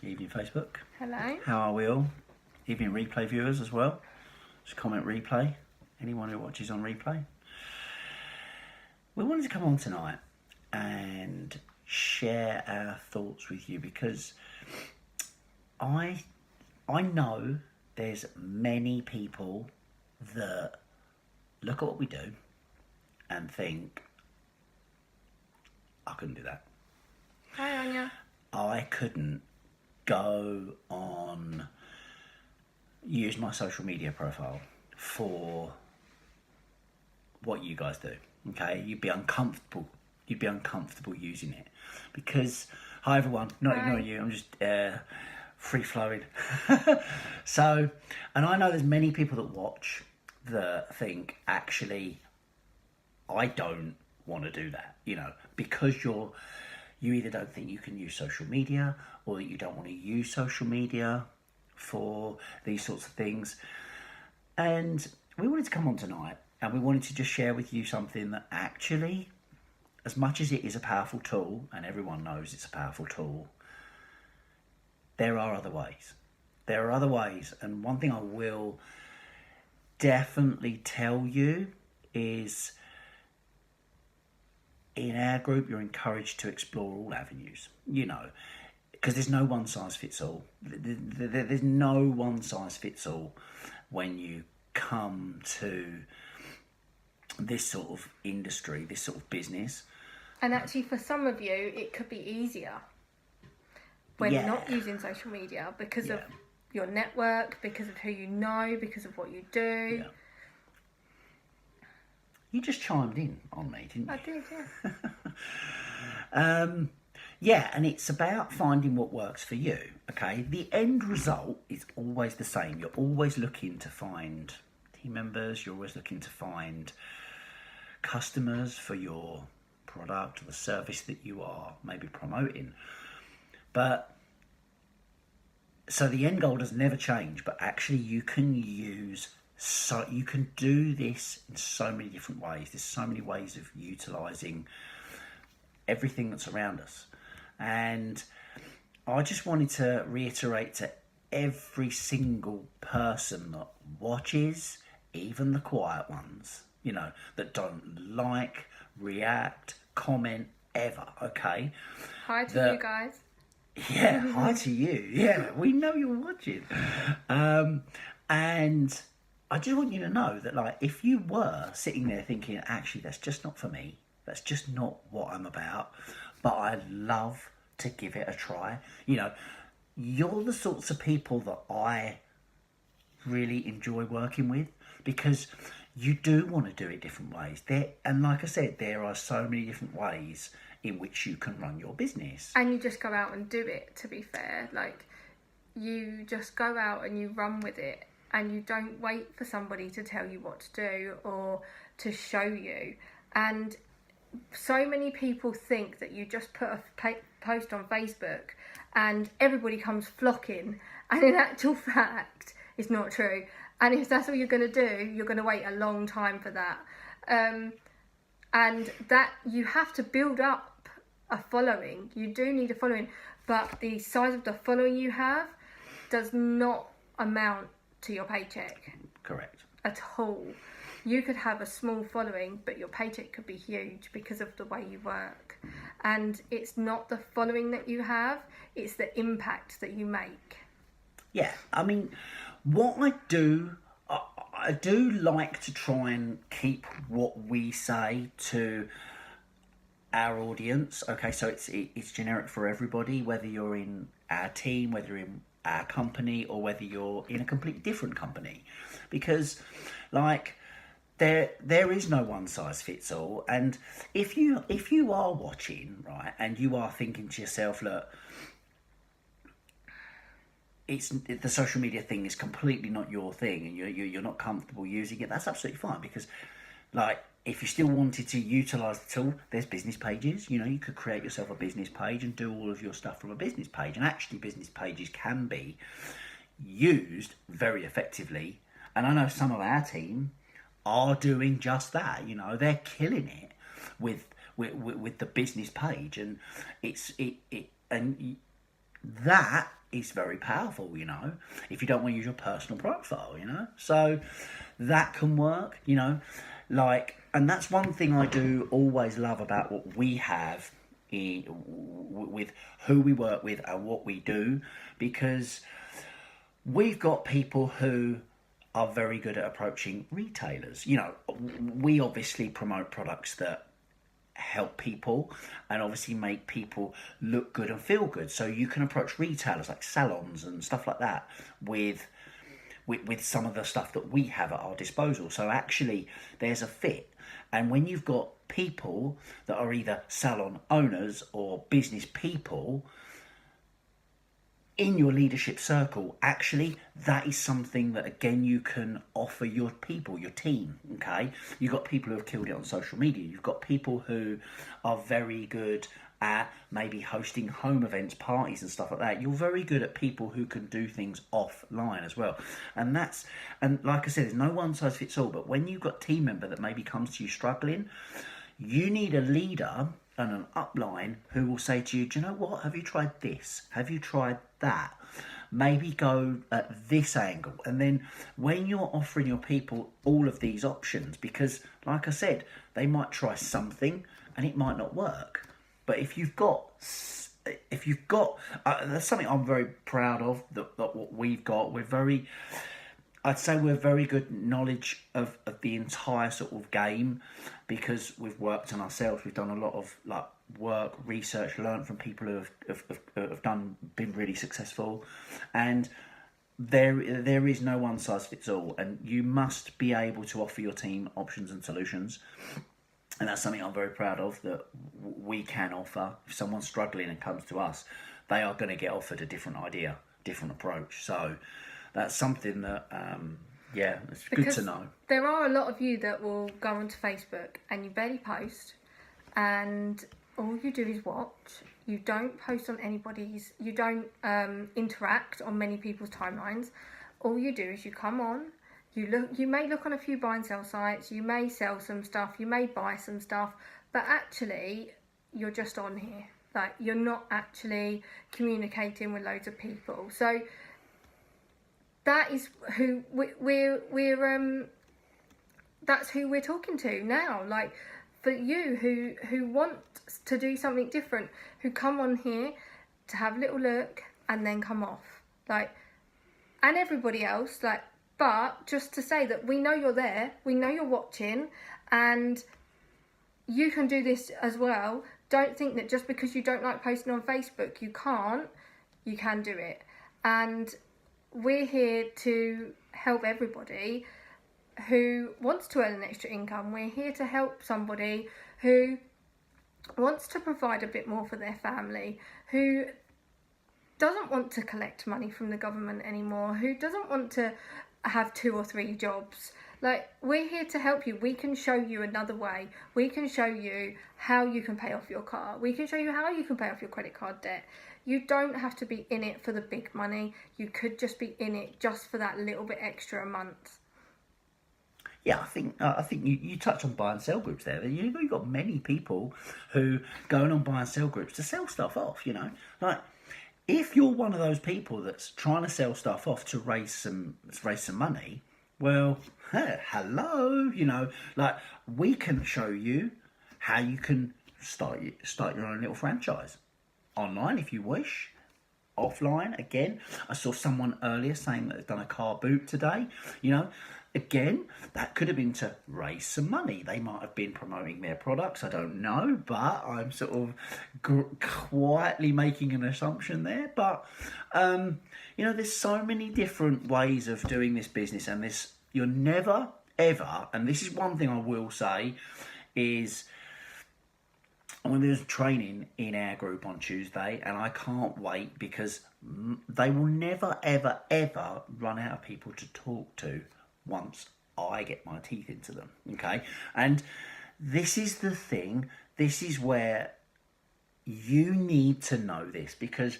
Evening Facebook. Hello. How are we all? Evening replay viewers as well. Just comment replay. Anyone who watches on replay. We wanted to come on tonight and share our thoughts with you because I know there's many people that look at what we do and think, I couldn't do that. Hi, Anya. I couldn't use my social media profile for what you guys do. Okay, you'd be uncomfortable using it because, hi everyone, not ignoring you, I'm just free flowing. So, and I know there's many people that watch that think, actually, I don't want to do that, because you either don't think you can use social media or that you don't want to use social media for these sorts of things. And we wanted to come on tonight and we wanted to just share with you something that actually, as much as it is a powerful tool, and everyone knows it's a powerful tool, there are other ways. There are other ways. And one thing I will definitely tell you is, in our group, you're encouraged to explore all avenues, because there's no one size fits all. There's no one size fits all when you come to this sort of industry, this sort of business. And actually, for some of you, it could be easier when you're not using social media because of your network, because of who you know, because of what you do. Yeah. You just chimed in on me, didn't you? I did, yeah. Yeah, and it's about finding what works for you, okay? The end result is always the same. You're always looking to find team members. You're always looking to find customers for your product or the service that you are maybe promoting. But, so the end goal does never change, but actually you can do this in so many different ways. There's so many ways of utilising everything that's around us. And I just wanted to reiterate to every single person that watches, even the quiet ones, that don't like, react, comment, ever, okay? Hi to you guys. Yeah, hi to you. Yeah, we know you're watching. And I just want you to know that, if you were sitting there thinking, actually, that's just not for me, that's just not what I'm about, but I'd love to give it a try. You're the sorts of people that I really enjoy working with because you do want to do it different ways. And like I said, there are so many different ways in which you can run your business. And you just go out and do it, to be fair. You just go out and you run with it and you don't wait for somebody to tell you what to do or to show you. And so many people think that you just put a post on Facebook and everybody comes flocking, and in actual fact it's not true. And if that's what you're going to do, you're going to wait a long time for that. And that you have to build up a following. You do need a following, but the size of the following you have does not amount to your paycheck. Correct. At all. You could have a small following, but your paycheck could be huge because of the way you work. And it's not the following that you have, it's the impact that you make. Yeah, I mean, what I do like to try and keep what we say to our audience. Okay, so it's generic for everybody, whether you're in our team, whether you're in our company, or whether you're in a completely different company, because there is no one size fits all. And if you are watching, right, and you are thinking to yourself, look, the social media thing is completely not your thing, and you're not comfortable using it, that's absolutely fine, because if you still wanted to utilise the tool, there's business pages. You could create yourself a business page and do all of your stuff from a business page. And actually, business pages can be used very effectively. And I know some of our team are doing just that. They're killing it with the business page, and that is very powerful, you know, if you don't want to use your personal profile, you know. So that can work, you know, like, and that's one thing I do always love about what we have with who we work with and what we do, because we've got people who are very good at approaching retailers. You know, we obviously promote products that help people and obviously make people look good and feel good. So you can approach retailers like salons and stuff like that with some of the stuff that we have at our disposal. So actually there's a fit. And when you've got people that are either salon owners or business people in your leadership circle, actually that is something that again you can offer your people, your team. Okay, you've got people who have killed it on social media, you've got people who are very good at maybe hosting home events, parties and stuff like that. You're very good at people who can do things offline as well. And like I said, there's no one size fits all, but when you've got a team member that maybe comes to you struggling, you need a leader and an upline who will say to you, do you know what, have you tried this? Have you tried that? Maybe go at this angle. And then when you're offering your people all of these options, because like I said, they might try something and it might not work. But if you've got, that's something I'm very proud of, that what we've got, I'd say we're very good knowledge of the entire sort of game, because we've worked on ourselves. We've done a lot of like work, research, learned from people who have been really successful, and there is no one size fits all, and you must be able to offer your team options and solutions. And that's something I'm very proud of, that we can offer. If someone's struggling and comes to us, they are going to get offered a different idea, different approach. So that's something that, it's good to know. There are a lot of you that will go onto Facebook and you barely post, and all you do is watch. You don't post on anybody's, you don't interact on many people's timelines. All you do is you come on, you may look on a few buy and sell sites, you may sell some stuff, you may buy some stuff, but actually you're just on here. Like, you're not actually communicating with loads of people. So that is who that's who we're talking to now. Like, for you who want to do something different, who come on here to have a little look and then come off, like, and everybody else, like, but just to say that we know you're there, we know you're watching, and you can do this as well. Don't think that just because you don't like posting on Facebook, you can't. You can do it. And we're here to help everybody who wants to earn an extra income. We're here to help somebody who wants to provide a bit more for their family, who doesn't want to collect money from the government anymore, who doesn't want to have 2 or 3 jobs. Like, we're here to help you. We can show you another way. We can show you how you can pay off your car. We can show you how you can pay off your credit card debt. You don't have to be in it for the big money. You could just be in it just for that little bit extra a month. Yeah, I think you touched on buy and sell groups there. You've got many people who going on buy and sell groups to sell stuff off, you know. Like, if you're one of those people that's trying to sell stuff off to raise some money, well, hello, you know, like, we can show you how you can start your own little franchise online if you wish, offline. Again, I saw someone earlier saying that they've done a car boot today, you know. Again, that could have been to raise some money. They might have been promoting their products, I don't know, but I'm sort of quietly making an assumption there. But, you know, there's so many different ways of doing this business, and you're never, ever, and this is one thing I will say, is I'm going to do training in our group on Tuesday, and I can't wait, because they will never, ever, ever run out of people to talk to once I get my teeth into them, okay? And this is the thing, this is where you need to know this, because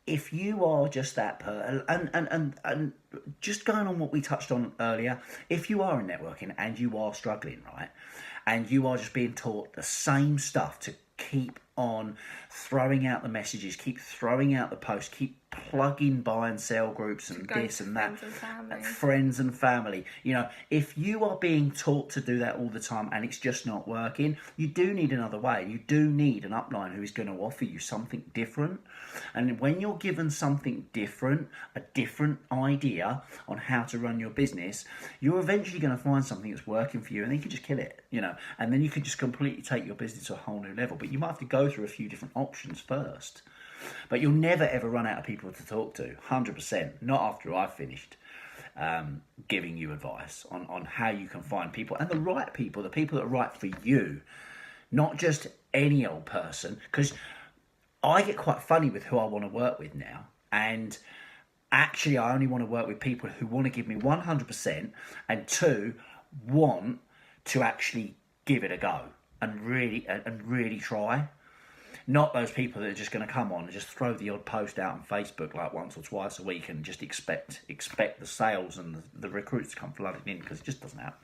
if you are just that person, and just going on what we touched on earlier, if you are in networking and you are struggling, right, and you are just being taught the same stuff to keep on throwing out the messages, keep throwing out the posts, keep plugging buy and sell groups and this and that. Friends and family. You know, if you are being taught to do that all the time and it's just not working, you do need another way. You do need an upline who is going to offer you something different. And when you're given something different, a different idea on how to run your business, you're eventually going to find something that's working for you, and then you can just kill it, you know, and then you can just completely take your business to a whole new level. But you might have to go through a few different options first. But you'll never ever run out of people to talk to, 100%. Not after I've finished giving you advice on how you can find people, and the right people, the people that are right for you, not just any old person. Because I get quite funny with who I want to work with now, and actually I only want to work with people who want to give me 100% and two, want to actually give it a go and really try. Not those people that are just going to come on and just throw the odd post out on Facebook like once or twice a week and just expect the sales and the recruits to come flooding in, because it just doesn't happen.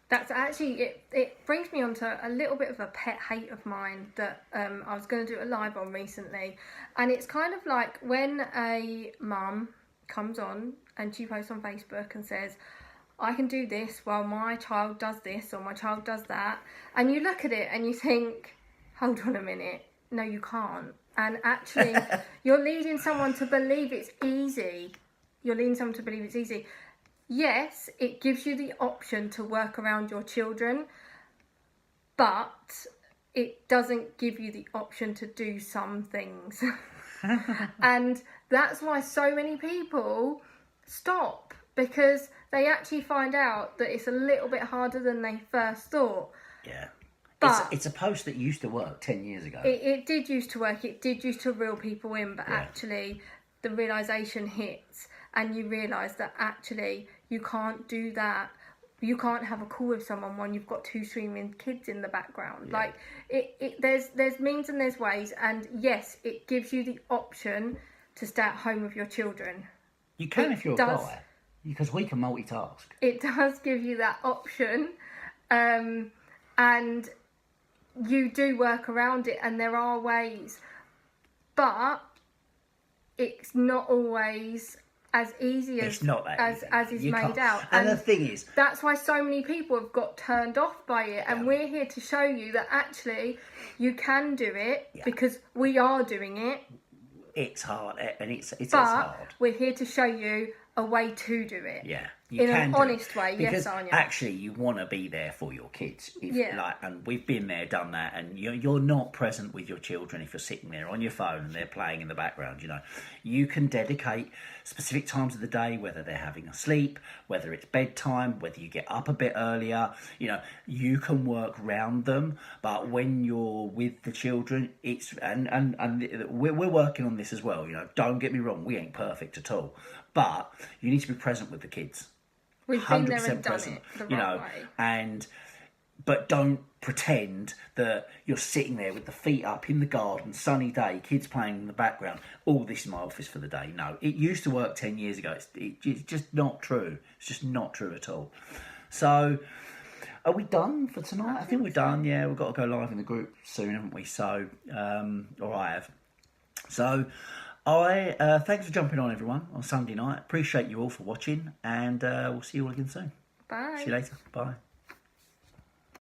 That's actually, it brings me on to a little bit of a pet hate of mine that I was going to do a live on recently. And it's kind of like when a mum comes on and she posts on Facebook and says, I can do this while my child does this or my child does that. And you look at it and you think, hold on a minute, no you can't. And actually, you're leading someone to believe it's easy. Yes, it gives you the option to work around your children, but it doesn't give you the option to do some things. And that's why so many people stop, because they actually find out that it's a little bit harder than they first thought. Yeah. But it's a post that used to work 10 years ago. It did used to work. It did used to reel people in, but actually the realisation hits and you realise that actually you can't do that. You can't have a call with someone when you've got two screaming kids in the background. Yeah. Like, there's means and there's ways, and yes, it gives you the option to stay at home with your children. You can if you're a guy, because we can multitask. It does give you that option, and you do work around it, and there are ways, but it's not always as easy as is made out. And the thing is, that's why so many people have got turned off by it, and we're here to show you that actually you can do it, because we are doing it. It's hard, and it's hard. We're here to show you a way to do it. Yeah. In an honest way, because yes, Anya. Actually, you want to be there for your kids. And we've been there, done that, and you're not present with your children if you're sitting there on your phone and they're playing in the background. You know, you can dedicate specific times of the day, whether they're having a sleep, whether it's bedtime, whether you get up a bit earlier. You know, you can work round them. But when you're with the children, it's and we're working on this as well. You know, don't get me wrong, we ain't perfect at all, but you need to be present with the kids. We've been there and done it the right way. But don't pretend that you're sitting there with the feet up in the garden, sunny day, kids playing in the background. This is my office for the day. No, it used to work 10 years ago. It's just not true. It's just not true at all. So, are we done for tonight? I think we're done. Yeah, we've got to go live in the group soon, haven't we? So, or I have. So, thanks for jumping on, everyone, on Sunday night. Appreciate you all for watching, and we'll see you all again soon. Bye. See you later. Bye.